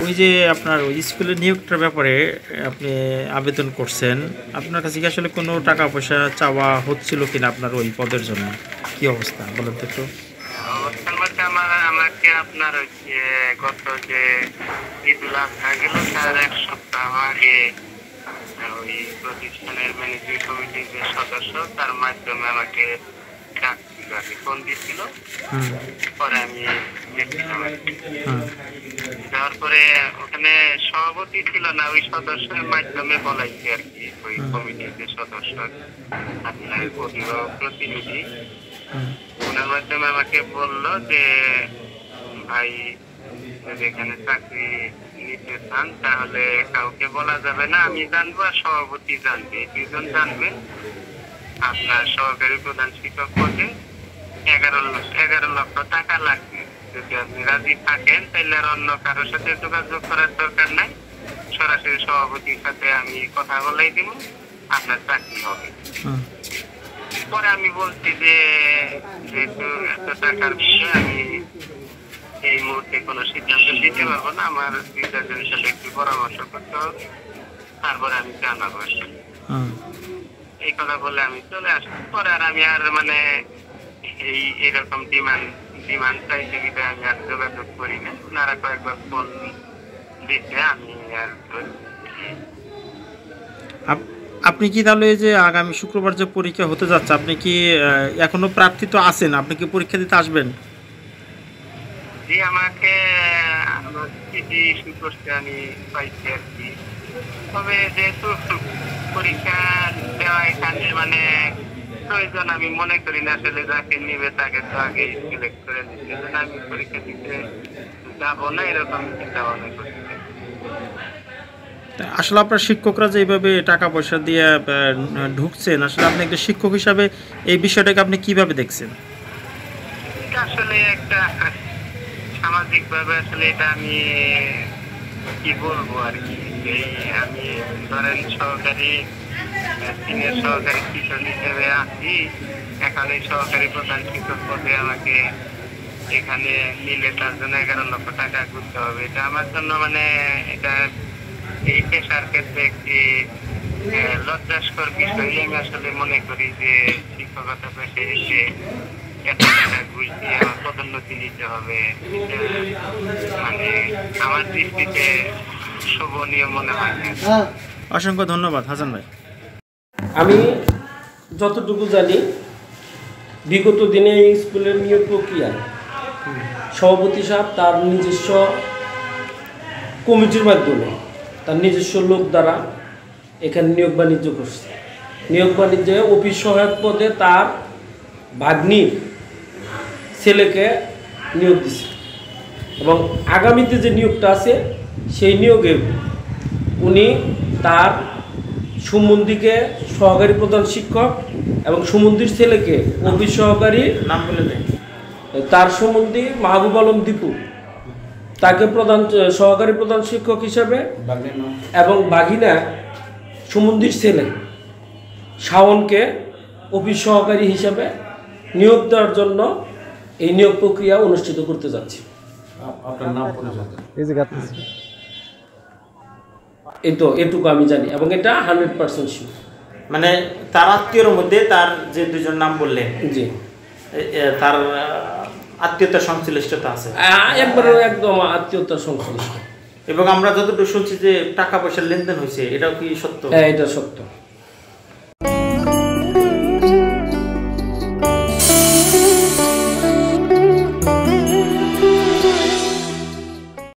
ওই যে আপনার ওই স্কুলের নিয়োগটার ব্যাপারে আপনি আবেদন করছেন, আপনার কাছে কি আসলে কোনো টাকা পয়সা চাওয়া হচ্ছিল কিনা আপনার ওই পদের জন্য? কি অবস্থা বলেন তো একটু। অবস্থান বলতে আমাকে আপনার হচ্ছে গত যে ঈদুল আজহা গেল তার 1 সপ্তাহ আগে ওই প্রতিষ্ঠানের ম্যানেজিং কমিটির যে সদস্য তার মাধ্যমে আমাকে ফোন দিয়েছিল। পরে আমি দেখছিলাম, যাওয়ার পরে ওখানে সভাপতি ছিল না, ওই সদস্যের মাধ্যমে বলাইছে আর কি। ওই কমিটির যে সদস্য আপনার অভিভাবক প্রতিনিধি, ওনার মাধ্যমে আমাকে বললো যে ভাই যেখানে চাকরি নিতে চান তাহলে কাউকে বলা যাবে না, আমি জানবো আর সভাপতি জানবে, 2জন জানবে। আপনার সহকারী প্রধান শিক্ষক পদে 11 লক্ষ টাকা লাগবে। যদি আপনি রাজি থাকেন তাহলে আর অন্য কারোর সাথে যোগাযোগ করার দরকার নাই, সরাসরি সভাপতির সাথে আমি কথা বলাই দিব, আপনার চাকরি হবে। পরে আমি বলছি যে যেহেতু এত টাকার বিষয়ে আমি এই মুহূর্তে কোনো সিদ্ধান্ত দিতে পারবো না, আমার 2-4 জনের সাথে একটু পরামর্শ করতে হবে, তারপরে আমি জানাবো। এই কথা বলে আমি চলে আসছি। পরে আর আমি আর মানে এইরকম ডিমান্ড চাইতে গিয়ে আমি আর যোগাযোগ করি না। ওনারা কয়েকবার ফোন দিচ্ছে, আমি আর আপনি কি তাহলে যে আগামী শুক্রবার যে পরীক্ষা হতে যাচ্ছে, আপনি কি এখনো প্রার্থী তো আছেন, আপনি কি পরীক্ষা দিতে আসবেন? জি, আমাকে আমার চিঠি ইস্যু করতে আমি পাইছি আর কি। তবে যেহেতু পরীক্ষা দেওয়া এখানে মানে প্রয়োজন আমি মনে করি না, আসলে যাকে নিবে তাকে তো আগে সিলেক্ট করে নিচ্ছে, আমি পরীক্ষা দিতে যাবো না এরকম চিন্তা ভাবনা করছি। আসলে আপনার শিক্ষকরা যে এইভাবে টাকা পয়সা দিয়ে ঢুকছেন, আসলে আপনি একটা শিক্ষক হিসাবে এই বিষয়টাকে আপনি কিভাবে দেখছেন? এটা আসলে একটা সামাজিক ভাবে আসলে এটা আমি কি বলবো আর কি, আমি ধরেন সিনিয়র সহকারী শিক্ষক হিসেবে আছি, এখন এই সহকারী প্রধান শিক্ষক পদে আমাকে এখানে নিলে তার জন্য 11 লক্ষ টাকা করতে হবে। এটা আমার জন্য মানে এটা এই পেশার ক্ষেত্রে একটি লজ্জাস্কর বিষয় আমি আসলে মনে করি যে শিক্ষকতা পেশায় এসে এত টাকা ঘুষ দিয়ে আমার পদোন্নতি নিতে হবে, মানে আমার দৃষ্টিতে শোভনীয় মনে হয় না। অসংখ্য ধন্যবাদ হাসান ভাই। আমি যতটুকু জানি বিগত দিনে এই স্কুলের নিয়োগ প্রক্রিয়ায় সভাপতি সাহেব তার নিজস্ব কমিটির মাধ্যমে তার নিজস্ব লোক দ্বারা এখানে নিয়োগ বাণিজ্য করছে। নিয়োগ বাণিজ্যে অফিস সহায়ক পদে তার ভাগ্নির ছেলেকে নিয়োগ দিচ্ছে এবং আগামীতে যে নিয়োগটা আছে সেই নিয়োগে উনি তার সুমন্দিকে সহকারী প্রধান শিক্ষক এবং সুমন্দির ছেলেকে অফিস সহকারী নাম বলে দেন। তার সুমন্দি মাহবুব আলম দীপু তাকে সহকারী প্রধান শিক্ষক হিসাবে এবং বাঘিনা সুমন্দির ছেলে শাওনকে অফিস সহকারী হিসাবে নিয়োগ দেওয়ার জন্য এই নিয়োগ প্রক্রিয়া অনুষ্ঠিত করতে যাচ্ছি। আপনার নাম এটুকু আমি জানি এবং এটা 100% শিওর। মানে তার আত্মীয়র মধ্যে তার যে 2জন নাম বললেন, জি, তার আত্মীয়তার সংশ্লিষ্টতা আছে, একদম আত্মীয়তার সংশ্লিষ্ট। এবং আমরা যতটুকু শুনছি যে টাকা পয়সার লেনদেন হয়েছে, এটাও কি সত্য? হ্যাঁ, এটা সত্য।